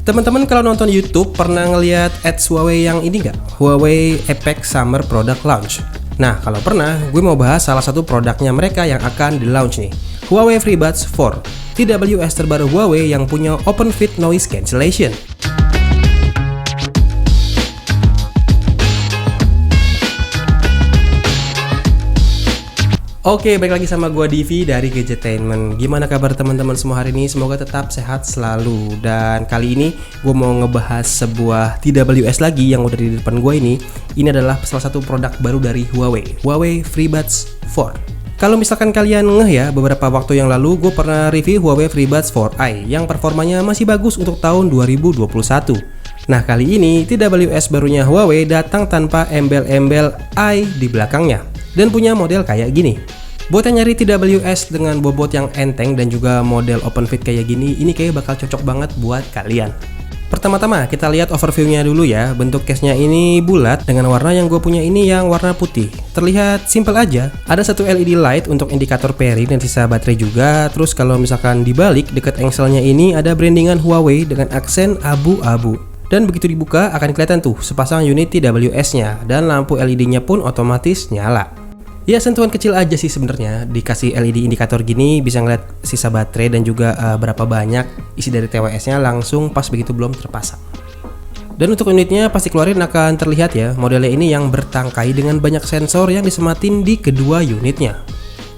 Teman-teman kalau nonton YouTube pernah ngeliat ads Huawei yang ini nggak? Huawei Apex Summer Product Launch. Nah, kalau pernah, gue mau bahas salah satu produknya mereka yang akan di-launch nih. Huawei FreeBuds 4, TWS terbaru Huawei yang punya Open Fit Noise Cancellation. Oke, balik lagi sama gua Divi dari Gadgetainment. Gimana kabar teman-teman semua hari ini? Semoga tetap sehat selalu. Dan kali ini gua mau ngebahas sebuah TWS lagi yang udah di depan gua ini. Ini adalah salah satu produk baru dari Huawei, Huawei FreeBuds 4. Kalau misalkan kalian ngeh ya, beberapa waktu yang lalu gue pernah review Huawei FreeBuds 4i yang performanya masih bagus untuk tahun 2021. Nah, kali ini TWS barunya Huawei datang tanpa embel-embel i di belakangnya dan punya model kayak gini. Buat yang nyari TWS dengan bobot yang enteng dan juga model open fit kayak gini, ini kayak bakal cocok banget buat kalian. Pertama-tama kita lihat overview-nya dulu ya. Bentuk case-nya ini bulat dengan warna yang gue punya ini yang warna putih. Terlihat simple aja. Ada satu LED light untuk indikator pairing dan sisa baterai juga. Terus kalau misalkan dibalik dekat engselnya ini ada brandingan Huawei dengan aksen abu-abu. Dan begitu dibuka akan kelihatan tuh sepasang unit TWS-nya dan lampu LED-nya pun otomatis nyala. Ya, sentuhan kecil aja sih sebenarnya. Dikasih LED indikator gini bisa ngeliat sisa baterai dan juga berapa banyak isi dari TWS-nya langsung pas begitu belum terpasang. Dan untuk unitnya pasti keluarin akan terlihat ya, modelnya ini yang bertangkai dengan banyak sensor yang disematin di kedua unitnya.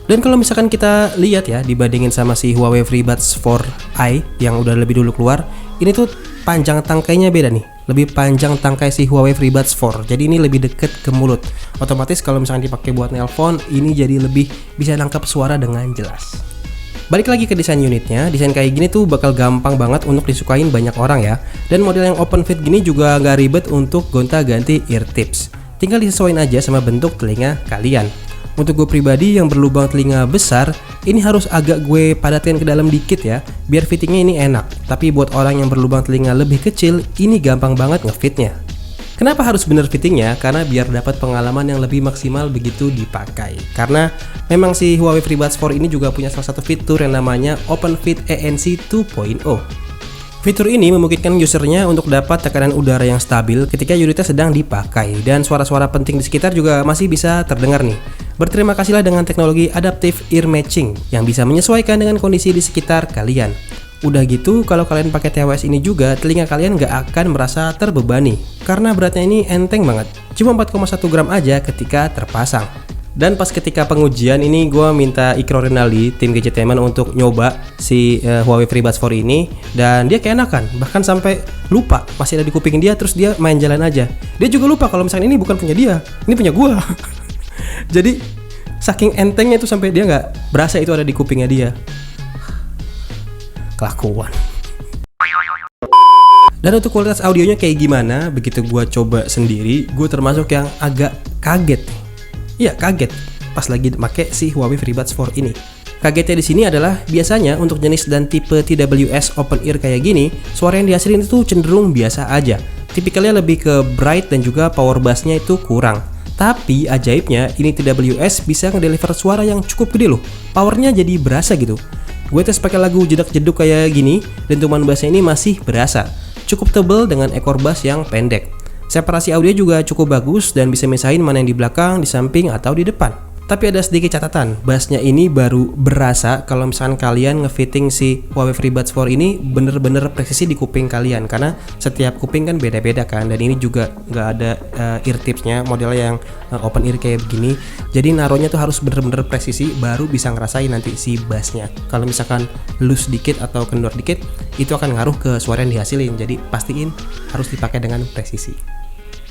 Dan kalau misalkan kita lihat ya, dibandingin sama si Huawei FreeBuds 4i yang udah lebih dulu keluar, ini tuh panjang tangkainya beda nih. Lebih panjang tangkai si Huawei FreeBuds 4. Jadi ini lebih deket ke mulut. Otomatis kalau misalkan dipakai buat nelpon, ini jadi lebih bisa nangkap suara dengan jelas. Balik lagi ke desain unitnya. Desain kayak gini tuh bakal gampang banget untuk disukain banyak orang ya. Dan model yang open fit gini juga nggak ribet untuk gonta-ganti ear tips. Tinggal disesuaikan aja sama bentuk telinga kalian. Untuk gue pribadi yang berlubang telinga besar, ini harus agak gue padatin ke dalam dikit ya, biar fittingnya ini enak. Tapi buat orang yang berlubang telinga lebih kecil, ini gampang banget ngefitnya. Kenapa harus bener fittingnya? Karena biar dapat pengalaman yang lebih maksimal begitu dipakai. Karena memang si Huawei FreeBuds 4 ini juga punya salah satu fitur yang namanya Open Fit ANC 2.0. Fitur ini memungkinkan usernya untuk dapat tekanan udara yang stabil ketika unitnya sedang dipakai, dan suara-suara penting di sekitar juga masih bisa terdengar nih. Berterima kasihlah dengan teknologi Adaptive Ear Matching yang bisa menyesuaikan dengan kondisi di sekitar kalian. Udah gitu, kalau kalian pakai TWS ini juga, telinga kalian gak akan merasa terbebani karena beratnya ini enteng banget, cuma 4,1 gram aja ketika terpasang. Dan pas ketika pengujian ini gue minta Ikro Rinaldi tim Gadgetainment untuk nyoba si Huawei FreeBuds 4 ini, dan dia keenakan, bahkan sampai lupa masih ada di kuping dia, terus dia main jalan aja. Dia juga lupa kalau misalnya ini bukan punya dia, ini punya gue. Jadi saking entengnya itu sampai dia nggak berasa itu ada di kupingnya dia. Kelakuan. Dan untuk kualitas audionya kayak gimana? Begitu gue coba sendiri, gue termasuk yang agak kaget. Iya, kaget pas lagi pakai si Huawei FreeBuds 4 ini. Kagetnya di sini adalah biasanya untuk jenis dan tipe TWS open ear kayak gini, suara yang dihasilin itu cenderung biasa aja. Tipikalnya lebih ke bright dan juga power bass-nya itu kurang. Tapi ajaibnya ini TWS bisa ngedeliver suara yang cukup gede loh. Powernya jadi berasa gitu. Gue tes pakai lagu jedak-jeduk kayak gini, dentuman bassnya ini masih berasa. Cukup tebel dengan ekor bass yang pendek. Separasi audio juga cukup bagus dan bisa misahin mana yang di belakang, di samping, atau di depan. Tapi ada sedikit catatan, bassnya ini baru berasa kalau misalkan kalian ngefitting si Huawei FreeBuds 4 ini bener-bener presisi di kuping kalian. Karena setiap kuping kan beda-beda kan, dan ini juga nggak ada ear tipsnya, modelnya yang open ear kayak begini. Jadi naruhnya tuh harus bener-bener presisi, baru bisa ngerasain nanti si bassnya. Kalau misalkan loose dikit atau kendor dikit, itu akan ngaruh ke suara yang dihasilin. Jadi pastiin harus dipakai dengan presisi.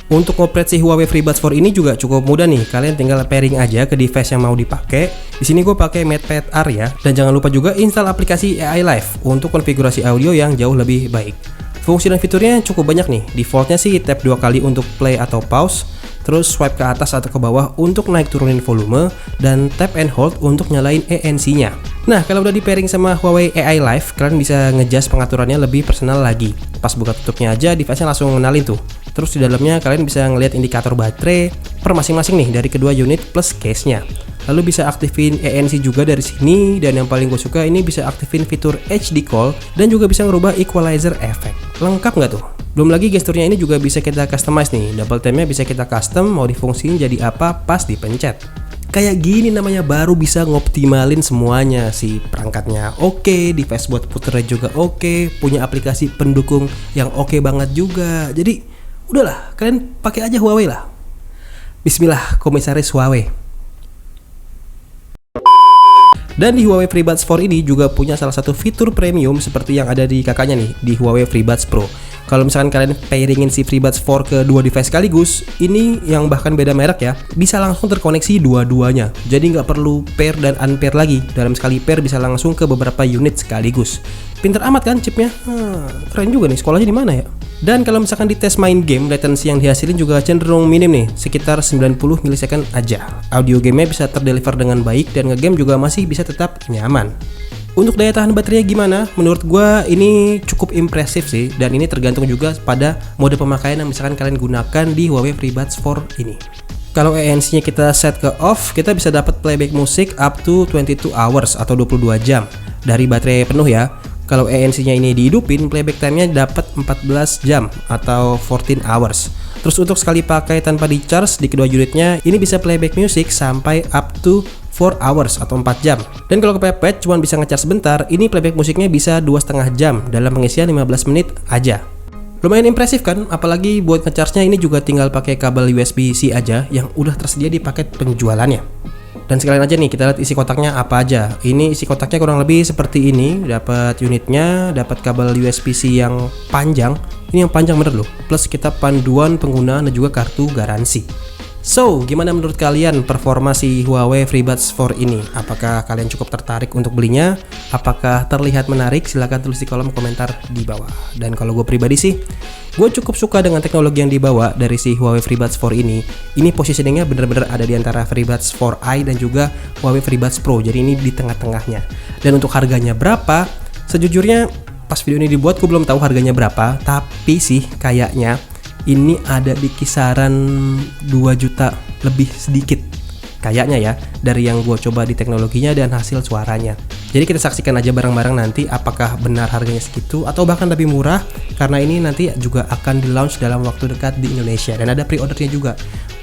Untuk ngoperate si Huawei FreeBuds 4 ini juga cukup mudah nih. Kalian tinggal pairing aja ke device yang mau dipakai. Di sini gue pakai MatePad R ya. Dan jangan lupa juga install aplikasi AI Live untuk konfigurasi audio yang jauh lebih baik. Fungsi dan fiturnya cukup banyak nih. Defaultnya sih tap 2 kali untuk play atau pause, terus swipe ke atas atau ke bawah untuk naik turunin volume, dan tap and hold untuk nyalain ANC-nya. Nah, kalau udah di pairing sama Huawei AI Live, kalian bisa ngeadjust pengaturannya lebih personal lagi. Pas buka tutupnya aja, device-nya langsung ngenalin tuh. Terus di dalamnya kalian bisa ngelihat indikator baterai per masing-masing nih dari kedua unit plus case-nya. Lalu bisa aktifin ANC juga dari sini, dan yang paling gue suka ini bisa aktifin fitur HD Call dan juga bisa ngerubah equalizer effect. Lengkap nggak tuh? Belum lagi gesturnya ini juga bisa kita customize nih. Double tap-nya bisa kita custom mau difungsiin jadi apa pas dipencet. Kayak gini namanya baru bisa ngoptimalin semuanya. Si perangkatnya oke, device buat puternya juga oke, punya aplikasi pendukung yang oke banget juga. Jadi udahlah, kalian pakai aja Huawei lah. Bismillah, komisaris Huawei. Dan di Huawei FreeBuds 4 ini juga punya salah satu fitur premium seperti yang ada di kakaknya nih, di Huawei FreeBuds Pro. Kalau misalkan kalian pairingin si FreeBuds 4 ke dua device sekaligus, ini yang bahkan beda merek ya, bisa langsung terkoneksi dua-duanya. Jadi nggak perlu pair dan unpair lagi. Dalam sekali pair bisa langsung ke beberapa unit sekaligus. Pinter amat kan chipnya? Keren juga nih, sekolahnya di mana ya? Dan kalau misalkan dites main game, latency yang dihasilin juga cenderung minim nih, sekitar 90 millisecond aja. Audio gamenya bisa terdeliver dengan baik dan ngegame juga masih bisa tetap nyaman. Untuk daya tahan baterainya gimana? Menurut gue ini cukup impresif sih, dan ini tergantung juga pada mode pemakaian yang misalkan kalian gunakan di Huawei FreeBuds 4 ini. Kalau ANC-nya kita set ke off, kita bisa dapat playback musik up to 22 hours atau 22 jam dari baterai penuh ya. Kalau ANC-nya ini dihidupin, playback time-nya dapat 14 jam atau 14 hours. Terus untuk sekali pakai tanpa di-charge di kedua unitnya, ini bisa playback music sampai up to 4 hours atau 4 jam. Dan kalau kepepet cuma bisa ngecharge sebentar, ini playback musiknya bisa 2,5 jam dalam pengisian 15 menit aja. Lumayan impresif kan? Apalagi buat ngecharge-nya ini juga tinggal pakai kabel USB-C aja yang udah tersedia di paket penjualannya. Dan sekalian aja nih kita lihat isi kotaknya apa aja. Ini isi kotaknya kurang lebih seperti ini. Dapat unitnya, dapat kabel USB-C yang panjang. Ini yang panjang bener loh. Plus kita panduan penggunaan dan juga kartu garansi. So, gimana menurut kalian performa si Huawei FreeBuds 4 ini? Apakah kalian cukup tertarik untuk belinya? Apakah terlihat menarik? Silahkan tulis di kolom komentar di bawah. Dan kalau gue pribadi sih, gue cukup suka dengan teknologi yang dibawa dari si Huawei FreeBuds 4 ini. Ini positioningnya bener-bener ada di antara FreeBuds 4i dan juga Huawei FreeBuds Pro. Jadi ini di tengah-tengahnya. Dan untuk harganya berapa? Sejujurnya pas video ini dibuat gue belum tahu harganya berapa. Tapi sih kayaknya ini ada di kisaran 2 juta lebih sedikit kayaknya ya, dari yang gue coba di teknologinya dan hasil suaranya. Jadi kita saksikan aja bareng-bareng nanti apakah benar harganya segitu atau bahkan lebih murah, karena ini nanti juga akan di launch dalam waktu dekat di Indonesia dan ada pre-ordernya juga.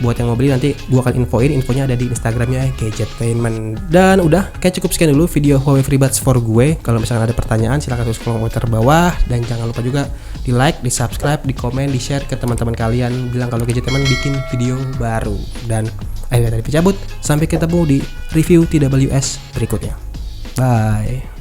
Buat yang mau beli nanti gue akan infonya ada di Instagramnya Gadgetainment. Dan udah, kayak cukup sekian dulu video Huawei FreeBuds 4 gue. Kalau misalnya ada pertanyaan silahkan tulis kolom komentar bawah, dan jangan lupa juga di like, di subscribe, di komen, di share ke teman-teman kalian. Bilang kalau Gadgetainment bikin video baru. Dan akhirnya tadi cabut, sampai ketemu di review TWS berikutnya. Bye.